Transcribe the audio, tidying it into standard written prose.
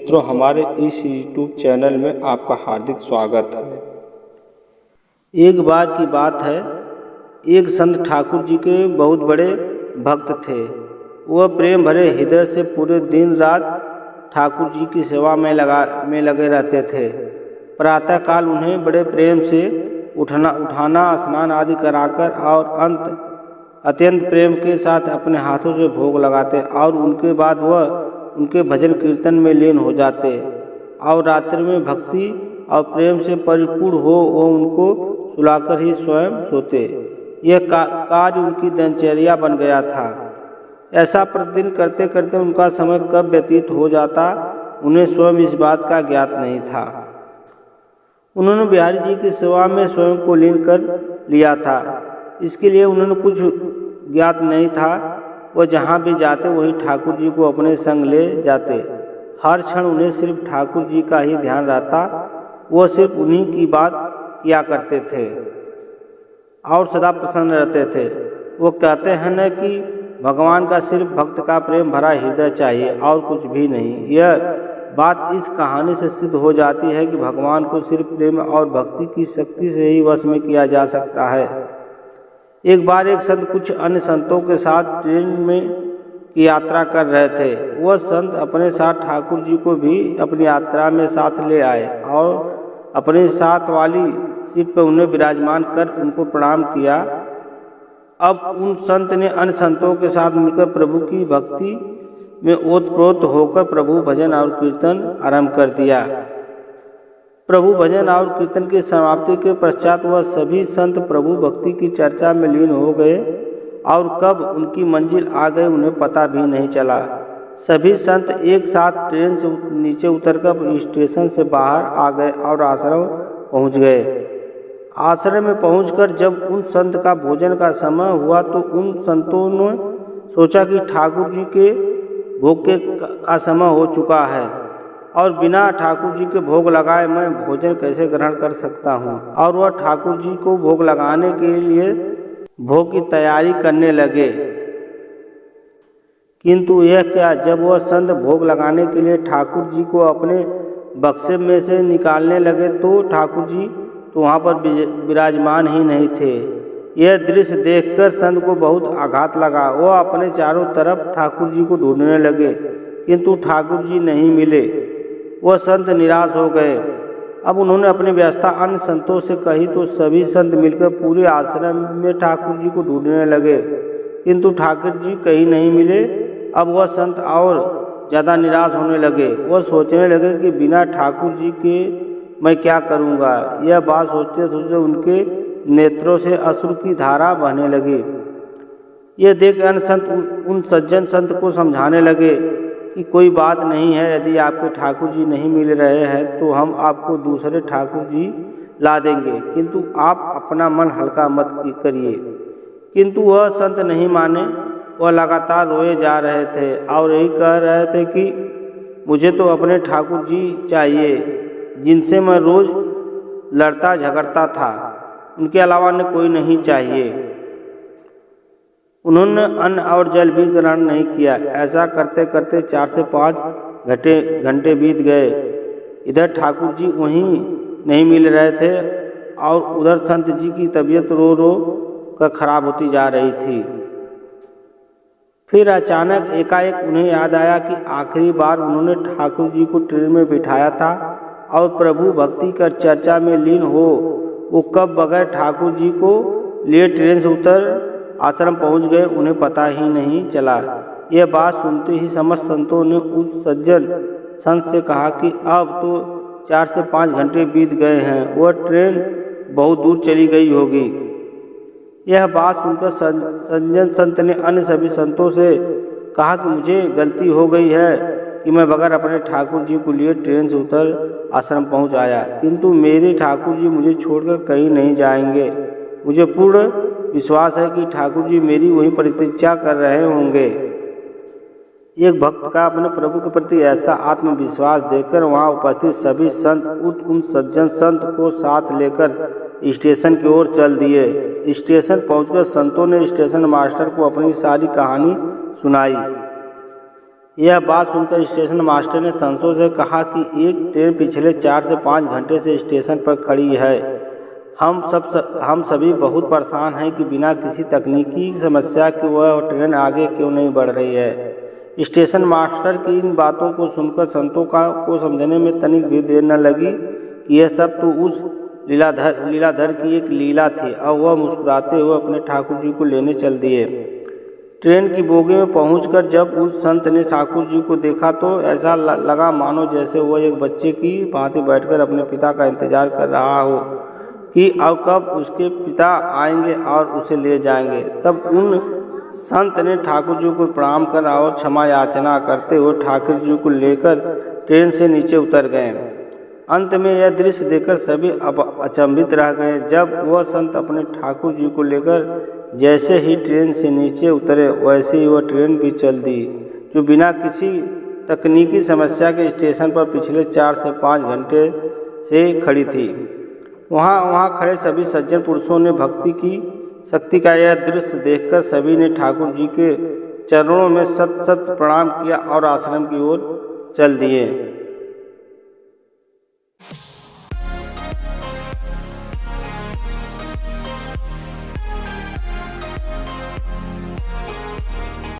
मित्रों, हमारे इस यूट्यूब चैनल में आपका हार्दिक स्वागत है। एक बार की बात है, एक संत ठाकुर जी के बहुत बड़े भक्त थे। वह प्रेम भरे हृदय से पूरे दिन रात ठाकुर जी की सेवा में लगे रहते थे। प्रातःकाल उन्हें बड़े प्रेम से उठाना, स्नान आदि कराकर और अत्यंत प्रेम के साथ अपने हाथों से भोग लगाते और उनके बाद वह उनके भजन कीर्तन में लीन हो जाते और रात्रि में भक्ति और प्रेम से परिपूर्ण हो वो उनको सुलाकर ही स्वयं सोते। यह कार्य उनकी दिनचर्या बन गया था। ऐसा प्रतिदिन करते करते उनका समय कब व्यतीत हो जाता उन्हें स्वयं इस बात का ज्ञात नहीं था। उन्होंने बिहारी जी की सेवा में स्वयं को लीन कर लिया था। इसके लिए उन्होंने कुछ ज्ञात नहीं था। वह जहाँ भी जाते वहीं ठाकुर जी को अपने संग ले जाते। हर क्षण उन्हें सिर्फ ठाकुर जी का ही ध्यान रहता। वह सिर्फ उन्हीं की बात किया करते थे और सदा प्रसन्न रहते थे। वो कहते हैं न कि भगवान का सिर्फ भक्त का प्रेम भरा हृदय चाहिए और कुछ भी नहीं। यह बात इस कहानी से सिद्ध हो जाती है कि भगवान को सिर्फ प्रेम और भक्ति की शक्ति से ही वश में किया जा सकता है। एक बार एक संत कुछ अन्य संतों के साथ ट्रेन में की यात्रा कर रहे थे। वह संत अपने साथ ठाकुर जी को भी अपनी यात्रा में साथ ले आए और अपने साथ वाली सीट पर उन्हें विराजमान कर उनको प्रणाम किया। अब उन संत ने अन्य संतों के साथ मिलकर प्रभु की भक्ति में ओतप्रोत होकर प्रभु भजन और कीर्तन आरंभ कर दिया। प्रभु भजन और कीर्तन की समाप्ति के पश्चात वह सभी संत प्रभु भक्ति की चर्चा में लीन हो गए और कब उनकी मंजिल आ गई उन्हें पता भी नहीं चला। सभी संत एक साथ ट्रेन से नीचे उतरकर स्टेशन से बाहर आ गए और आश्रम पहुंच गए। आश्रम में पहुंचकर जब उन संत का भोजन का समय हुआ तो उन संतों ने सोचा कि ठाकुर जी के भोग का समय हो चुका है और बिना ठाकुर जी के भोग लगाए मैं भोजन कैसे ग्रहण कर सकता हूँ। और वह ठाकुर जी को भोग लगाने के लिए भोग की तैयारी करने लगे। किंतु यह क्या, जब वह संत भोग लगाने के लिए ठाकुर जी को अपने बक्से में से निकालने लगे तो ठाकुर जी तो वहाँ पर विराजमान ही नहीं थे। यह दृश्य देखकर संत को बहुत आघात लगा। वह अपने चारों तरफ ठाकुर जी को ढूंढने लगे किंतु ठाकुर जी नहीं मिले। वह संत निराश हो गए। अब उन्होंने अपनी व्यवस्था अन्य संतों से कही तो सभी संत मिलकर पूरे आश्रम में ठाकुर जी को ढूंढने लगे किंतु ठाकुर जी कहीं नहीं मिले। अब वह संत और ज़्यादा निराश होने लगे। वह सोचने लगे कि बिना ठाकुर जी के मैं क्या करूँगा। यह बात सोचते सोचते उनके नेत्रों से अश्रु की धारा बहने लगी। यह देख अन्य संत उन सज्जन संत को समझाने लगे कि कोई बात नहीं है, यदि आपके ठाकुर जी नहीं मिल रहे हैं तो हम आपको दूसरे ठाकुर जी ला देंगे, किंतु आप अपना मन हल्का मत करिए। किंतु वह संत नहीं माने। वह लगातार रोए जा रहे थे और यही कह रहे थे कि मुझे तो अपने ठाकुर जी चाहिए जिनसे मैं रोज़ लड़ता झगड़ता था, उनके अलावा न कोई नहीं चाहिए। उन्होंने अन्न और जल भी ग्रहण नहीं किया। ऐसा करते करते 4 से 5 घंटे बीत गए। इधर ठाकुर जी वहीं नहीं मिल रहे थे और उधर संत जी की तबीयत रो रो कर खराब होती जा रही थी। फिर अचानक एकाएक उन्हें याद आया कि आखिरी बार उन्होंने ठाकुर जी को ट्रेन में बिठाया था और प्रभु भक्ति कर चर्चा में लीन हो वो कब बगैर ठाकुर जी को लिए ट्रेन से उतर आश्रम पहुंच गए उन्हें पता ही नहीं चला। यह बात सुनते ही समस्त संतों ने उस सज्जन संत से कहा कि अब तो 4 से 5 घंटे बीत गए हैं, वह ट्रेन बहुत दूर चली गई होगी। यह बात सुनकर सज्जन संत ने अन्य सभी संतों से कहा कि मुझे गलती हो गई है कि मैं बगैर अपने ठाकुर जी को लिए ट्रेन से उतर आश्रम पहुंच आया, किंतु मेरे ठाकुर जी मुझे छोड़कर कहीं नहीं जाएंगे। मुझे पूर्ण विश्वास है कि ठाकुर जी मेरी वहीं प्रतीक्षा कर रहे होंगे। एक भक्त का अपने प्रभु के प्रति ऐसा आत्मविश्वास देखकर वहां उपस्थित सभी संत उन सज्जन संत को साथ लेकर स्टेशन की ओर चल दिए। स्टेशन पहुंचकर संतों ने स्टेशन मास्टर को अपनी सारी कहानी सुनाई। यह बात सुनकर स्टेशन मास्टर ने संतोष से कहा कि एक ट्रेन पिछले 4 से 5 घंटे से स्टेशन पर खड़ी है। हम सभी बहुत परेशान हैं कि बिना किसी तकनीकी समस्या के वह ट्रेन आगे क्यों नहीं बढ़ रही है। स्टेशन मास्टर की इन बातों को सुनकर संतोष को समझने में तनिक भी देर न लगी कि यह सब तो उस लीलाधर की एक लीला थी, और वह मुस्कुराते हुए अपने ठाकुर जी को लेने चल दिए। ट्रेन की बोगी में पहुंचकर जब उस संत ने ठाकुर जी को देखा तो ऐसा लगा मानो जैसे वह एक बच्चे की भांति बैठकर अपने पिता का इंतजार कर रहा हो कि अब कब उसके पिता आएंगे और उसे ले जाएंगे। तब उन संत ने ठाकुर जी को प्रणाम कर और क्षमा याचना करते हुए ठाकुर जी को लेकर ट्रेन से नीचे उतर गए। अंत में यह दृश्य देखकर सभी अचंभित रह गए। जब वह संत अपने ठाकुर जी को लेकर जैसे ही ट्रेन से नीचे उतरे वैसे ही वह ट्रेन भी चल दी, जो बिना किसी तकनीकी समस्या के स्टेशन पर पिछले 4 से 5 घंटे से खड़ी थी। वहाँ खड़े सभी सज्जन पुरुषों ने भक्ति की शक्ति का यह दृश्य देखकर सभी ने ठाकुर जी के चरणों में सत प्रणाम किया और आश्रम की ओर चल दिए।